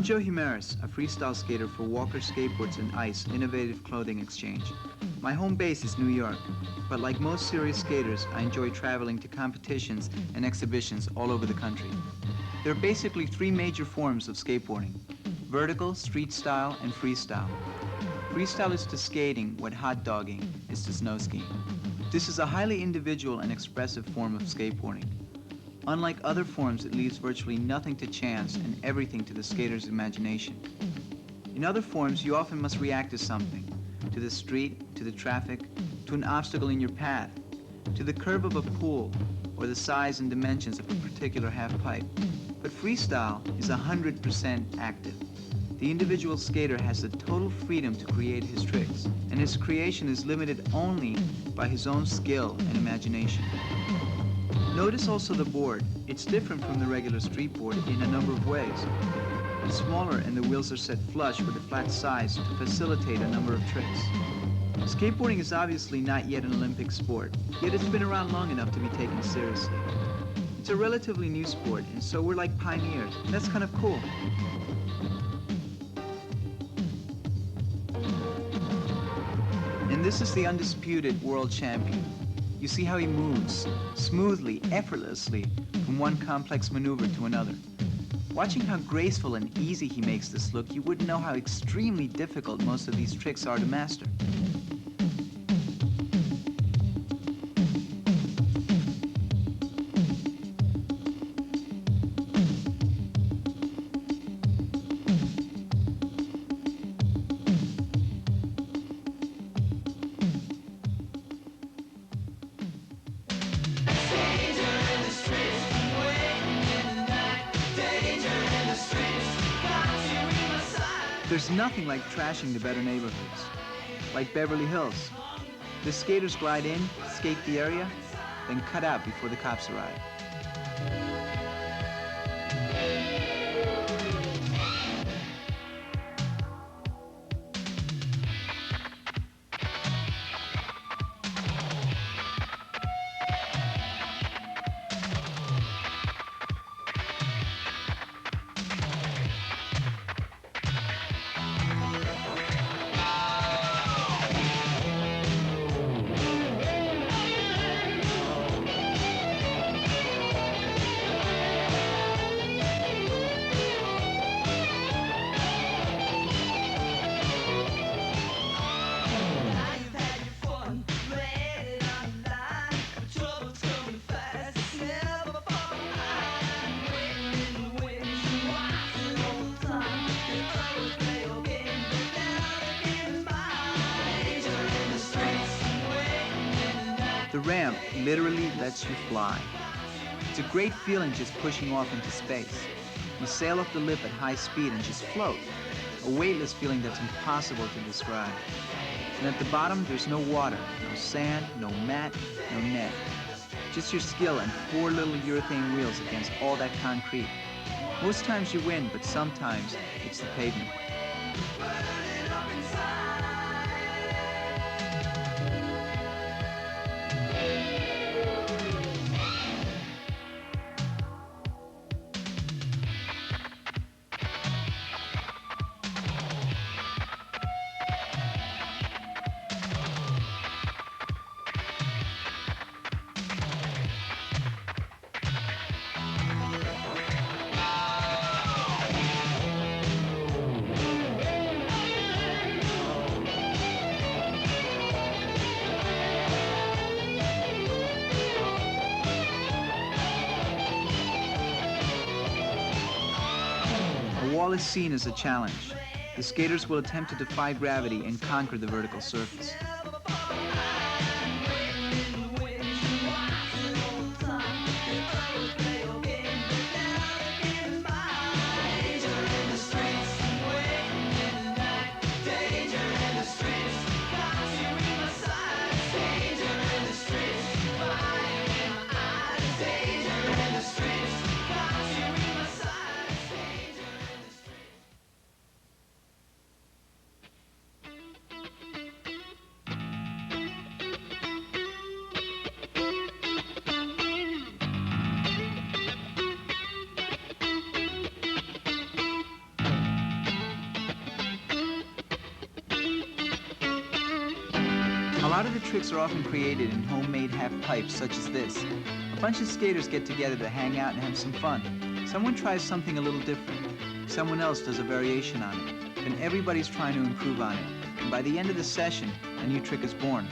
I'm Joe Jimenez, a freestyle skater for Walker Skateboards and Ice Innovative Clothing Exchange. My home base is New York, but like most serious skaters, I enjoy traveling to competitions and exhibitions all over the country. There are basically three major forms of skateboarding: vertical, street style, and freestyle. Freestyle is to skating what hot dogging is to snow skiing. This is a highly individual and expressive form of skateboarding. Unlike other forms, it leaves virtually nothing to chance and everything to the skater's imagination. In other forms, you often must react to something, to the street, to the traffic, to an obstacle in your path, to the curve of a pool, or the size and dimensions of a particular half pipe. But freestyle is 100% active. The individual skater has the total freedom to create his tricks, and his creation is limited only by his own skill and imagination. Notice also the board. It's different from the regular street board in a number of ways. It's smaller and the wheels are set flush with a flat sides to facilitate a number of tricks. Skateboarding is obviously not yet an Olympic sport, yet it's been around long enough to be taken seriously. It's a relatively new sport, and so we're like pioneers. That's kind of cool. And this is the undisputed world champion. You see how he moves, smoothly, effortlessly, from one complex maneuver to another. Watching how graceful and easy he makes this look, you wouldn't know how extremely difficult most of these tricks are to master. There's nothing like trashing the better neighborhoods. Like Beverly Hills. The skaters glide in, skate the area, then cut out before the cops arrive. The ramp literally lets you fly. It's a great feeling just pushing off into space. You sail off the lip at high speed and just float. A weightless feeling that's impossible to describe. And at the bottom, there's no water, no sand, no mat, no net. Just your skill and four little urethane wheels against all that concrete. Most times you win, but sometimes it's the pavement. The wall is seen as a challenge. The skaters will attempt to defy gravity and conquer the vertical surface. lot of the tricks are often created in homemade half pipes such as this. A bunch of skaters get together to hang out and have some fun. Someone tries something a little different. Someone else does a variation on it. Then everybody's trying to improve on it. And by the end of the session, a new trick is born.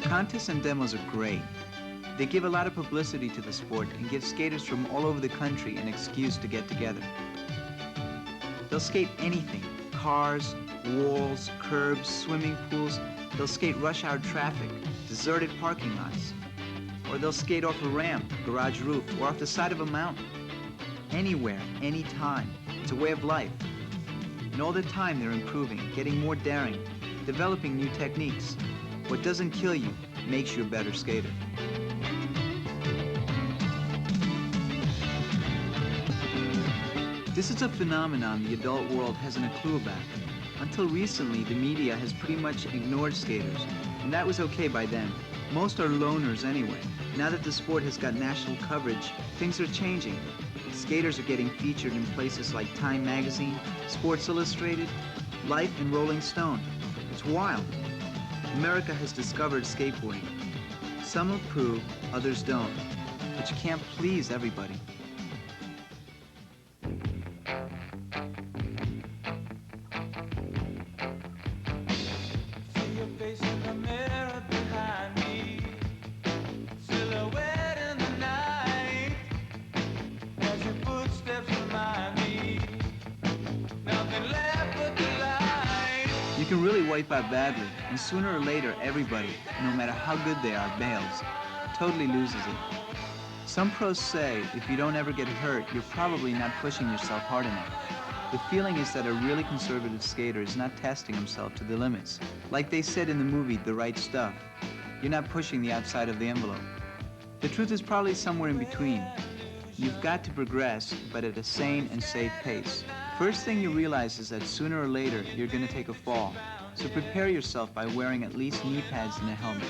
Contests and demos are great. They give a lot of publicity to the sport and give skaters from all over the country an excuse to get together. They'll skate anything: cars, walls, curbs, swimming pools. They'll skate rush hour traffic, deserted parking lots. Or they'll skate off a ramp, garage roof, or off the side of a mountain. Anywhere, anytime. It's a way of life. And all the time they're improving, getting more daring, developing new techniques. What doesn't kill you makes you a better skater. This is a phenomenon the adult world hasn't a clue about. Until recently, the media has pretty much ignored skaters, and that was okay by then. Most are loners anyway. Now that the sport has got national coverage, things are changing. Skaters are getting featured in places like Time Magazine, Sports Illustrated, Life, and Rolling Stone. It's wild. America has discovered skateboarding. Some approve, others don't. But you can't please everybody. See your face in the mirror behind me, silhouette in the night, as your footsteps remind me, nothing left but the light. You can really wipe out badly, and sooner or later, everybody, no matter how good they are, bails. Totally loses it. Some pros say if you don't ever get hurt, you're probably not pushing yourself hard enough. The feeling is that a really conservative skater is not testing himself to the limits. Like they said in the movie, The Right Stuff, you're not pushing the outside of the envelope. The truth is probably somewhere in between. You've got to progress, but at a sane and safe pace. First thing you realize is that sooner or later, you're going to take a fall. So prepare yourself by wearing at least knee pads and a helmet.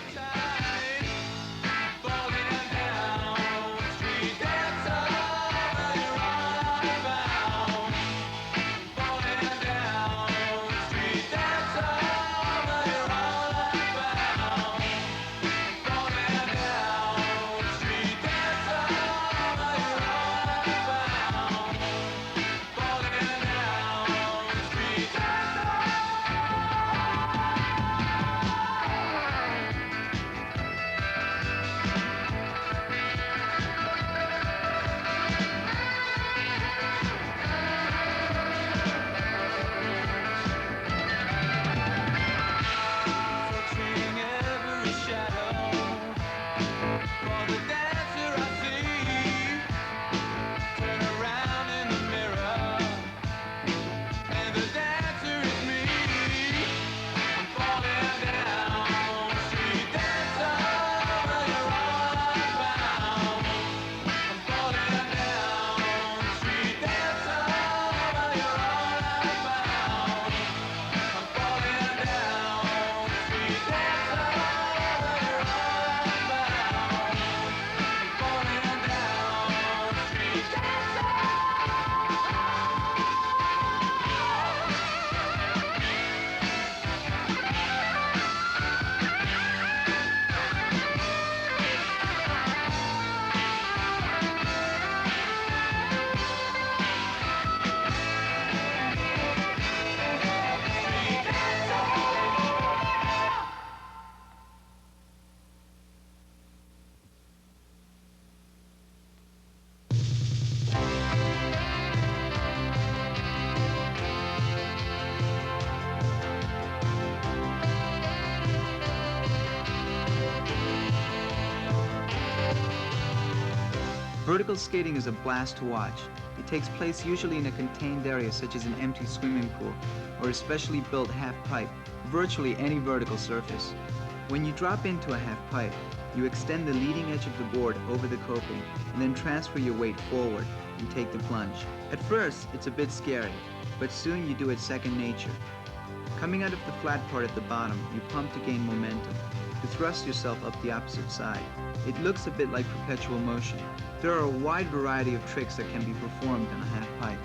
Vertical skating is a blast to watch. It takes place usually in a contained area such as an empty swimming pool or a specially built half pipe, virtually any vertical surface. When you drop into a half pipe, you extend the leading edge of the board over the coping and then transfer your weight forward and take the plunge. At first, it's a bit scary, but soon you do it second nature. Coming out of the flat part at the bottom, you pump to gain momentum, to thrust yourself up the opposite side. It looks a bit like perpetual motion. There are a wide variety of tricks that can be performed in a half pipe.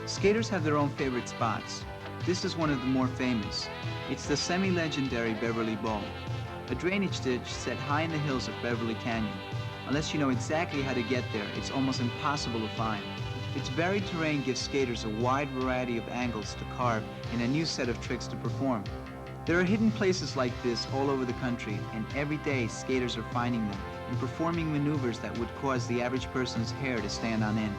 Skaters have their own favorite spots. This is one of the more famous. It's the semi-legendary Beverly Bowl, a drainage ditch set high in the hills of Beverly Canyon. Unless you know exactly how to get there, it's almost impossible to find. Its varied terrain gives skaters a wide variety of angles to carve and a new set of tricks to perform. There are hidden places like this all over the country, and every day skaters are finding them and performing maneuvers that would cause the average person's hair to stand on end.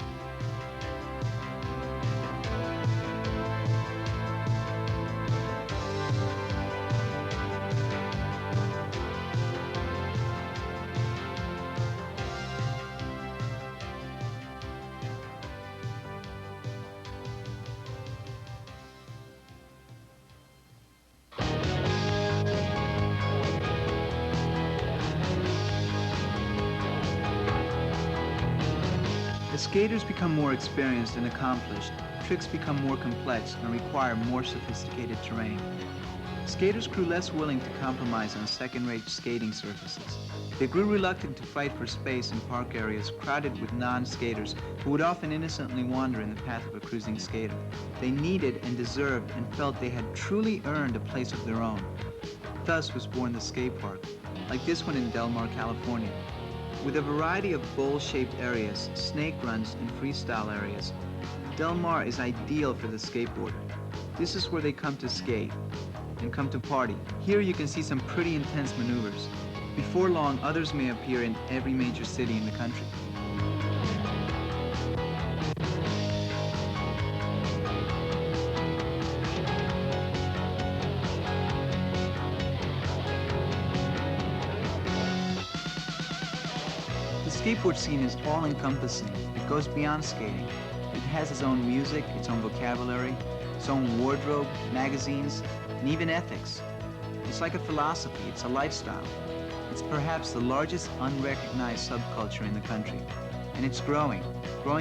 As skaters become more experienced and accomplished, tricks become more complex and require more sophisticated terrain. Skaters grew less willing to compromise on second-rate skating surfaces. They grew reluctant to fight for space in park areas crowded with non-skaters who would often innocently wander in the path of a cruising skater. They needed and deserved and felt they had truly earned a place of their own. Thus was born the skate park, like this one in Del Mar, California. With a variety of bowl-shaped areas, snake runs, and freestyle areas, Del Mar is ideal for the skateboarder. This is where they come to skate and come to party. Here you can see some pretty intense maneuvers. Before long, others may appear in every major city in the country. The skateboard scene is all-encompassing. It goes beyond skating. It has its own music, its own vocabulary, its own wardrobe, magazines, and even ethics. It's like a philosophy, it's a lifestyle. It's perhaps the largest unrecognized subculture in the country. And it's growing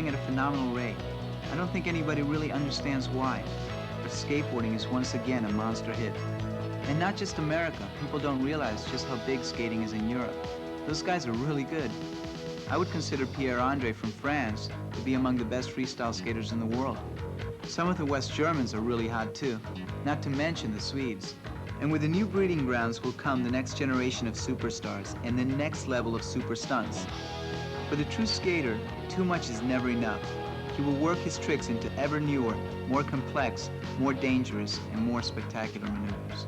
at a phenomenal rate. I don't think anybody really understands why, but skateboarding is once again a monster hit. And not just America, people don't realize just how big skating is in Europe. Those guys are really good. I would consider Pierre-Andre from France to be among the best freestyle skaters in the world. Some of the West Germans are really hot too, not to mention the Swedes. And with the new breeding grounds will come the next generation of superstars and the next level of super stunts. For the true skater, too much is never enough. He will work his tricks into ever newer, more complex, more dangerous, and more spectacular maneuvers.